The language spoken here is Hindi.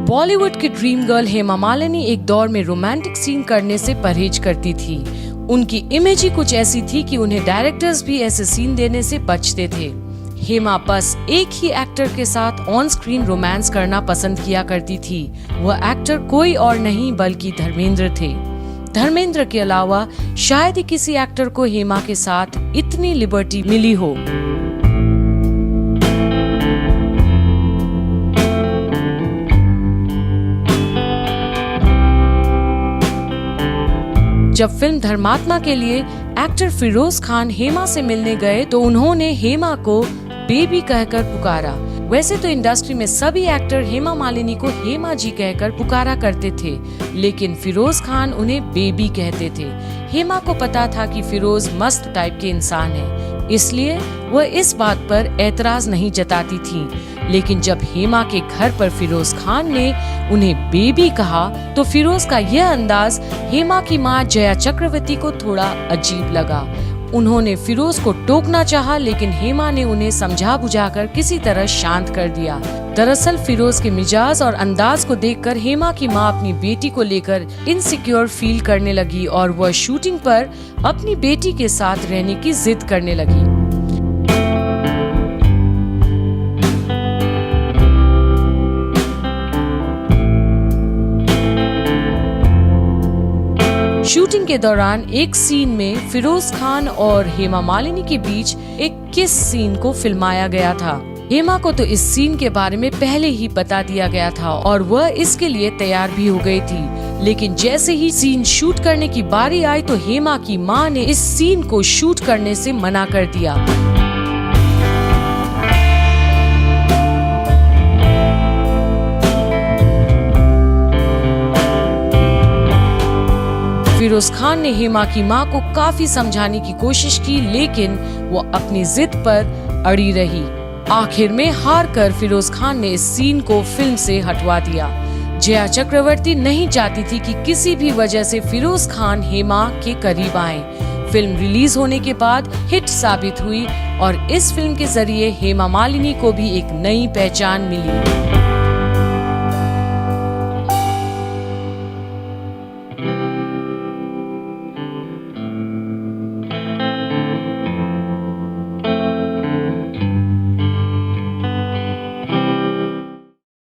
बॉलीवुड की ड्रीम गर्ल हेमा मालिनी एक दौर में रोमांटिक सीन करने से परहेज करती थी। उनकी इमेज ही कुछ ऐसी थी कि उन्हें डायरेक्टर्स भी ऐसे सीन देने से बचते थे। हेमा बस एक ही एक्टर के साथ ऑन स्क्रीन रोमांस करना पसंद किया करती थी। वह एक्टर कोई और नहीं बल्कि धर्मेंद्र थे। धर्मेंद्र के अलावा शायद ही किसी एक्टर को हेमा के साथ इतनी लिबर्टी मिली हो। जब फिल्म धर्मात्मा के लिए एक्टर फिरोज खान हेमा से मिलने गए तो उन्होंने हेमा को बेबी कहकर पुकारा। वैसे तो इंडस्ट्री में सभी एक्टर हेमा मालिनी को हेमा जी कहकर पुकारा करते थे, लेकिन फिरोज खान उन्हें बेबी कहते थे। हेमा को पता था कि फिरोज मस्त टाइप के इंसान हैं, इसलिए वह इस बात पर एतराज नहीं जताती थी। लेकिन जब हेमा के घर पर फिरोज खान ने उन्हें बेबी कहा तो फिरोज का यह अंदाज हेमा की मां जया चक्रवर्ती को थोड़ा अजीब लगा। उन्होंने फिरोज को टोकना चाहा, लेकिन हेमा ने उन्हें समझा बुझाकर किसी तरह शांत कर दिया। दरअसल फिरोज के मिजाज और अंदाज को देखकर हेमा की मां अपनी बेटी को लेकर इनसिक्योर फील करने लगी और वह शूटिंग पर अपनी बेटी के साथ रहने की जिद करने लगी। शूटिंग के दौरान एक सीन में फिरोज खान और हेमा मालिनी के बीच एक किस सीन को फिल्माया गया था। हेमा को तो इस सीन के बारे में पहले ही बता दिया गया था और वह इसके लिए तैयार भी हो गई थी। लेकिन जैसे ही सीन शूट करने की बारी आई तो हेमा की मां ने इस सीन को शूट करने से मना कर दिया। फिरोज खान ने हेमा की मां को काफी समझाने की कोशिश की, लेकिन वो अपनी जिद पर अड़ी रही। आखिर में हार कर फिरोज खान ने इस सीन को फिल्म से हटवा दिया। जया चक्रवर्ती नहीं चाहती थी कि किसी भी वजह से फिरोज खान हेमा के करीब आए। फिल्म रिलीज होने के बाद हिट साबित हुई और इस फिल्म के जरिए हेमा मालिनी को भी एक नई पहचान मिली।